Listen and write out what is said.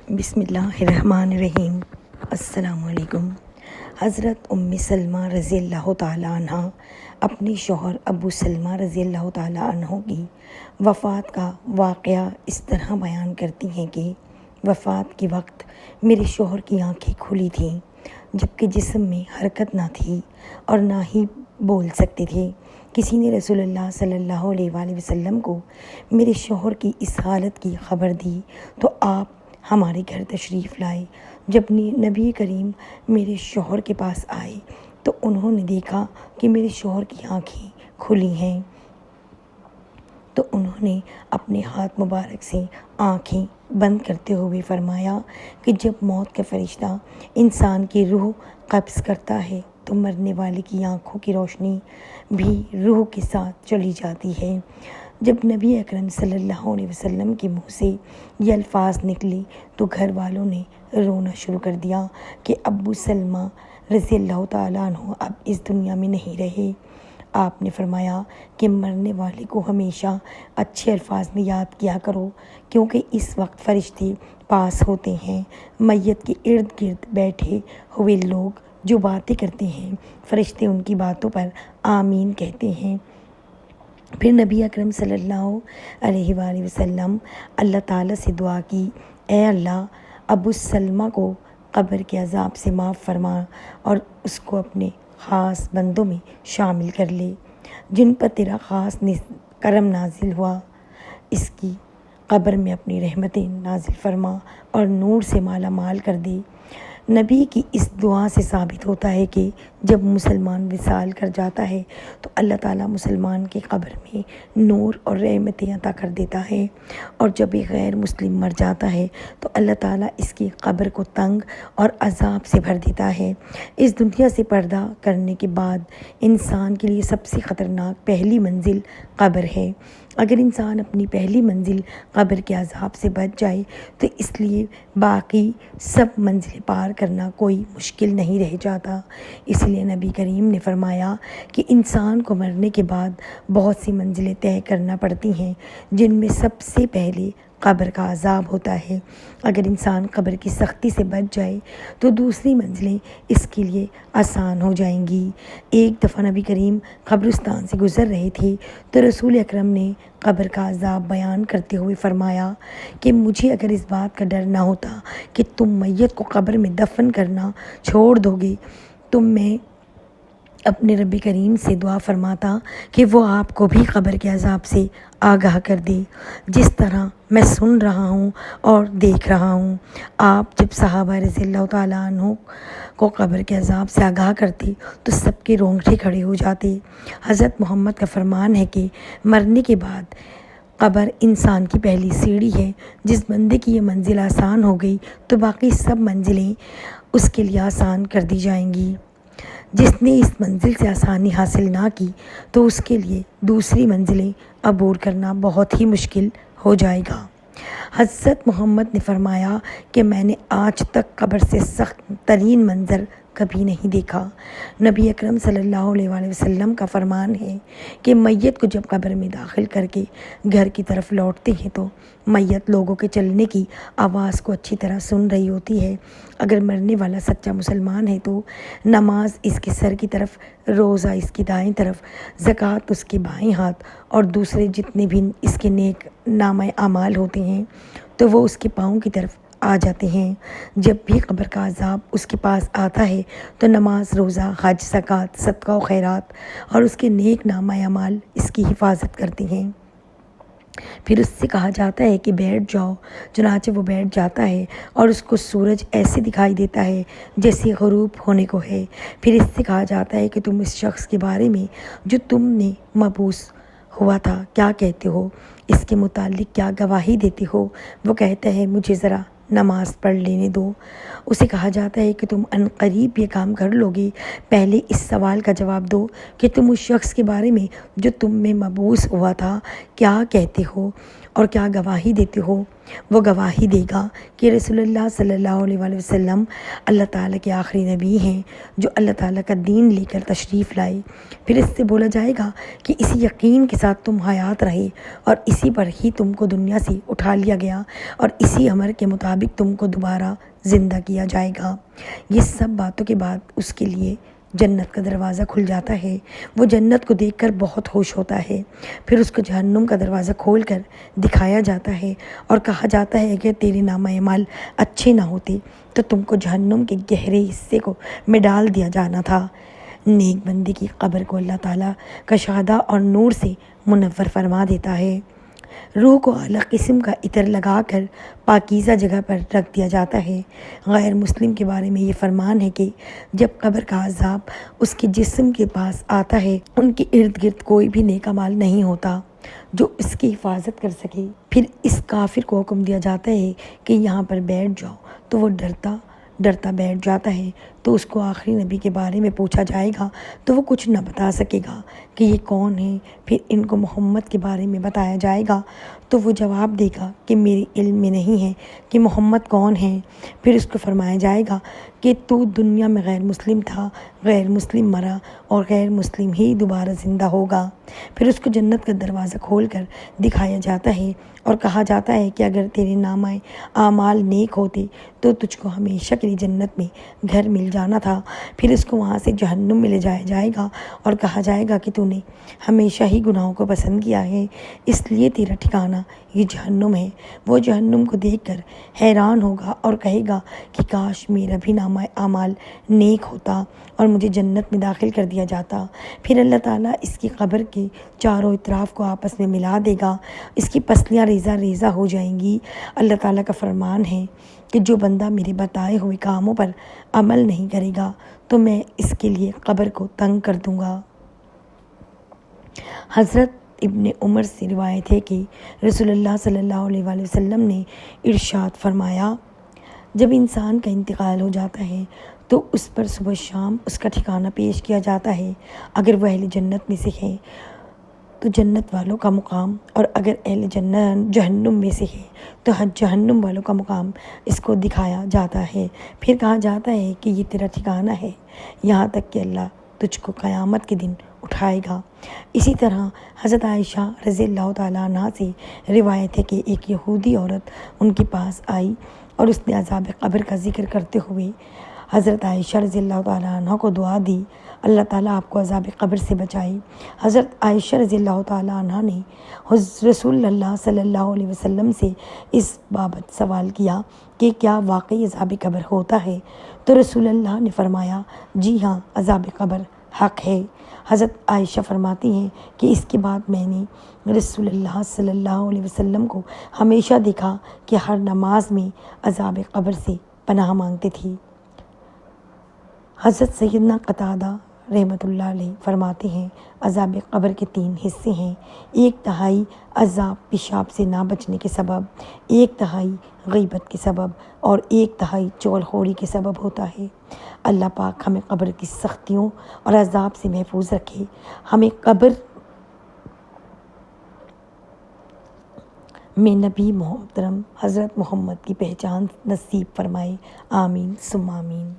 بسم اللہ الرحمن الرحیم۔ السلام علیکم۔ حضرت ام سلمہ رضی اللہ تعالیٰ عنہ اپنے شوہر ابو سلمہ رضی اللہ تعالیٰ عنہ کی وفات کا واقعہ اس طرح بیان کرتی ہیں کہ وفات کے وقت میرے شوہر کی آنکھیں کھلی تھیں جبکہ جسم میں حرکت نہ تھی اور نہ ہی بول سکتے تھے۔ کسی نے رسول اللہ صلی اللہ علیہ وآلہ وسلم کو میرے شوہر کی اس حالت کی خبر دی تو آپ ہمارے گھر تشریف لائے۔ جب نبی کریم میرے شوہر کے پاس آئے تو انہوں نے دیکھا کہ میرے شوہر کی آنکھیں کھلی ہیں، تو انہوں نے اپنے ہاتھ مبارک سے آنکھیں بند کرتے ہوئے فرمایا کہ جب موت کا فرشتہ انسان کی روح قبض کرتا ہے تو مرنے والے کی آنکھوں کی روشنی بھی روح کے ساتھ چلی جاتی ہے۔ جب نبی اکرم صلی اللہ علیہ وسلم کے منہ سے یہ الفاظ نکلے تو گھر والوں نے رونا شروع کر دیا کہ ابو سلمہ رضی اللہ تعالیٰ عنہ اب اس دنیا میں نہیں رہے۔ آپ نے فرمایا کہ مرنے والے کو ہمیشہ اچھے الفاظ میں یاد کیا کرو، کیونکہ اس وقت فرشتے پاس ہوتے ہیں۔ میت کے ارد گرد بیٹھے ہوئے لوگ جو باتیں کرتے ہیں فرشتے ان کی باتوں پر آمین کہتے ہیں۔ پھر نبی اکرم صلی اللہ علیہ وآلہ وسلم اللہ تعالیٰ سے دعا کی، اے اللہ، ابو سلمہ کو قبر کے عذاب سے معاف فرما اور اس کو اپنے خاص بندوں میں شامل کر لے جن پر تیرا خاص کرم نازل ہوا۔ اس کی قبر میں اپنی رحمتیں نازل فرما اور نور سے مالا مال کر دے۔ نبی کی اس دعا سے ثابت ہوتا ہے کہ جب مسلمان وصال کر جاتا ہے تو اللہ تعالیٰ مسلمان کی قبر میں نور اور رحمتیں عطا کر دیتا ہے، اور جب ایک غیر مسلم مر جاتا ہے تو اللہ تعالیٰ اس کی قبر کو تنگ اور عذاب سے بھر دیتا ہے۔ اس دنیا سے پردہ کرنے کے بعد انسان کے لیے سب سے خطرناک پہلی منزل قبر ہے۔ اگر انسان اپنی پہلی منزل قبر کے عذاب سے بچ جائے تو اس لیے باقی سب منزلیں پار کرنا کوئی مشکل نہیں رہ جاتا۔ اس لیے نبی کریم نے فرمایا کہ انسان کو مرنے کے بعد بہت سی منزلیں طے کرنا پڑتی ہیں، جن میں سب سے پہلے قبر کا عذاب ہوتا ہے۔ اگر انسان قبر کی سختی سے بچ جائے تو دوسری منزلیں اس کے لیے آسان ہو جائیں گی۔ ایک دفعہ نبی کریم قبرستان سے گزر رہے تھے تو رسول اکرم نے قبر کا عذاب بیان کرتے ہوئے فرمایا کہ مجھے اگر اس بات کا ڈر نہ ہوتا کہ تم میت کو قبر میں دفن کرنا چھوڑ دو گے تو میں اپنے رب کریم سے دعا فرماتا کہ وہ آپ کو بھی قبر کے عذاب سے آگاہ کر دے، جس طرح میں سن رہا ہوں اور دیکھ رہا ہوں۔ آپ جب صحابہ رضی اللہ تعالیٰ عنہ کو قبر کے عذاب سے آگاہ کرتے تو سب کے رونگٹے کھڑے ہو جاتے۔ حضرت محمد کا فرمان ہے کہ مرنے کے بعد قبر انسان کی پہلی سیڑھی ہے۔ جس بندے کی یہ منزل آسان ہو گئی تو باقی سب منزلیں اس کے لیے آسان کر دی جائیں گی۔ جس نے اس منزل سے آسانی حاصل نہ کی تو اس کے لیے دوسری منزلیں عبور کرنا بہت ہی مشکل ہو جائے گا۔ حضرت محمد نے فرمایا کہ میں نے آج تک قبر سے سخت ترین منظر کبھی نہیں دیکھا۔ نبی اکرم صلی اللہ علیہ وآلہ وسلم کا فرمان ہے کہ میت کو جب قبر میں داخل کر کے گھر کی طرف لوٹتے ہیں تو میت لوگوں کے چلنے کی آواز کو اچھی طرح سن رہی ہوتی ہے۔ اگر مرنے والا سچا مسلمان ہے تو نماز اس کے سر کی طرف، روزہ اس کی دائیں طرف، زکوٰۃ اس کے بائیں ہاتھ اور دوسرے جتنے بھی اس کے نیک نامہ اعمال ہوتے ہیں تو وہ اس کے پاؤں کی طرف آ جاتے ہیں۔ جب بھی قبر کا عذاب اس کے پاس آتا ہے تو نماز، روزہ، حج، زکوٰۃ، صدقہ و خیرات اور اس کے نیک نامہ اعمال اس کی حفاظت کرتے ہیں۔ پھر اس سے کہا جاتا ہے کہ بیٹھ جاؤ، چنانچہ وہ بیٹھ جاتا ہے اور اس کو سورج ایسے دکھائی دیتا ہے جیسے غروب ہونے کو ہے۔ پھر اس سے کہا جاتا ہے کہ تم اس شخص کے بارے میں جو تم نے مبعوث ہوا تھا کیا کہتے ہو، اس کے متعلق کیا گواہی دیتے ہو؟ وہ کہتا ہے مجھے ذرا نماز پڑھ لینے دو۔ اسے کہا جاتا ہے کہ تم عنقریب یہ کام کر لو گے، پہلے اس سوال کا جواب دو کہ تم اس شخص کے بارے میں جو تم میں مبعوث ہوا تھا کیا کہتے ہو، اور کیا گواہی دیتے ہو؟ وہ گواہی دے گا کہ رسول اللہ صلی اللہ علیہ وآلہ وسلم اللہ تعالیٰ کے آخری نبی ہیں جو اللہ تعالیٰ کا دین لے کر تشریف لائے۔ پھر اس سے بولا جائے گا کہ اسی یقین کے ساتھ تم حیات رہے اور اسی پر ہی تم کو دنیا سے اٹھا لیا گیا اور اسی امر کے مطابق تم کو دوبارہ زندہ کیا جائے گا۔ یہ سب باتوں کے بعد اس کے لیے جنت کا دروازہ کھل جاتا ہے۔ وہ جنت کو دیکھ کر بہت خوش ہوتا ہے۔ پھر اس کو جہنم کا دروازہ کھول کر دکھایا جاتا ہے اور کہا جاتا ہے کہ تیرے نامہ اعمال اچھے نہ ہوتے تو تم کو جہنم کے گہرے حصے میں ڈال دیا جانا تھا۔ نیک بندے کی قبر کو اللہ تعالیٰ کشادہ اور نور سے منور فرما دیتا ہے۔ روح کو اعلیٰ قسم کا عطر لگا کر پاکیزہ جگہ پر رکھ دیا جاتا ہے۔ غیر مسلم کے بارے میں یہ فرمان ہے کہ جب قبر کا عذاب اس کے جسم کے پاس آتا ہے ان کے ارد گرد کوئی بھی نیک اعمال نہیں ہوتا جو اس کی حفاظت کر سکے۔ پھر اس کافر کو حکم دیا جاتا ہے کہ یہاں پر بیٹھ جاؤ تو وہ ڈرتا بیٹھ جاتا ہے۔ تو اس کو آخری نبی کے بارے میں پوچھا جائے گا تو وہ کچھ نہ بتا سکے گا کہ یہ کون ہے۔ پھر ان کو محمد کے بارے میں بتایا جائے گا تو وہ جواب دے گا کہ میرے علم میں نہیں ہے کہ محمد کون ہے۔ پھر اس کو فرمایا جائے گا کہ تو دنیا میں غیر مسلم تھا، غیر مسلم مرا اور غیر مسلم ہی دوبارہ زندہ ہوگا۔ پھر اس کو جنت کا دروازہ کھول کر دکھایا جاتا ہے اور کہا جاتا ہے کہ اگر تیرے نامہ اعمال نیک ہوتے تو تجھ کو ہمیشہ کے لیے جنت میں گھر مل جانا تھا۔ پھر اس کو وہاں سے جہنم میں لے جایا جائے گا اور کہا جائے گا کہ تو نے ہمیشہ ہی گناہوں کو پسند کیا ہے اس لیے تیرا ٹھکانہ یہ جہنم ہے۔ وہ جہنم کو دیکھ کر حیران ہوگا اور کہے گا کہ کاش میرا بھی نامہ اعمال نیک ہوتا اور مجھے جنت میں داخل کر دیا جاتا۔ پھر اللہ تعالیٰ اس کی قبر کے چاروں اطراف کو آپس میں ملا دے گا، اس کی پسلیاں ریزہ ریزہ ہو جائیں گی۔ اللہ تعالیٰ کا فرمان ہے کہ جو بندہ میرے بتائے ہوئے کاموں پر عمل نہیں کرے گا تو میں اس کے لیے قبر کو تنگ کر دوں گا۔ حضرت ابن عمر سے روایت ہے کہ رسول اللہ صلی اللہ علیہ وآلہ وسلم نے ارشاد فرمایا، جب انسان کا انتقال ہو جاتا ہے تو اس پر صبح شام اس کا ٹھکانہ پیش کیا جاتا ہے۔ اگر وہ اہل جنت میں سے ہے تو جنت والوں کا مقام اور اگر اہل جہنم میں سے ہے تو جہنم والوں کا مقام اس کو دکھایا جاتا ہے۔ پھر کہا جاتا ہے کہ یہ تیرا ٹھکانہ ہے یہاں تک کہ اللہ تجھ کو قیامت کے دن اٹھائے گا۔ اسی طرح حضرت عائشہ رضی اللہ تعالیٰ عنہ سے روایت ہے کہ ایک یہودی عورت ان کے پاس آئی اور اس نے عذاب قبر کا ذکر کرتے ہوئے حضرت عائشہ رضی اللہ تعالیٰ عنہ کو دعا دی، اللہ تعالیٰ آپ کو عذاب قبر سے بچائے۔ حضرت عائشہ رضی اللہ تعالیٰ عنہ نے رسول اللہ صلی اللہ علیہ وسلم سے اس بابت سوال کیا کہ کیا واقعی عذاب قبر ہوتا ہے؟ تو رسول اللہ نے فرمایا، جی ہاں، عذاب قبر حق ہے۔ حضرت عائشہ فرماتی ہیں کہ اس کے بعد میں نے رسول اللہ صلی اللہ علیہ وسلم کو ہمیشہ دیکھا کہ ہر نماز میں عذاب قبر سے پناہ مانگتے تھی۔ حضرت سیدنا قتادہ رحمۃ اللہ علیہ فرماتے ہیں، عذاب قبر کے 3 حصے ہیں، 1/3 عذاب پیشاب سے نہ بچنے کے سبب، 1/3 غیبت کے سبب اور 1/3 چغلخوری کے سبب ہوتا ہے۔ اللہ پاک ہمیں قبر کی سختیوں اور عذاب سے محفوظ رکھے، ہمیں قبر میں نبی محترم حضرت محمد کی پہچان نصیب فرمائے، آمین ثم آمین۔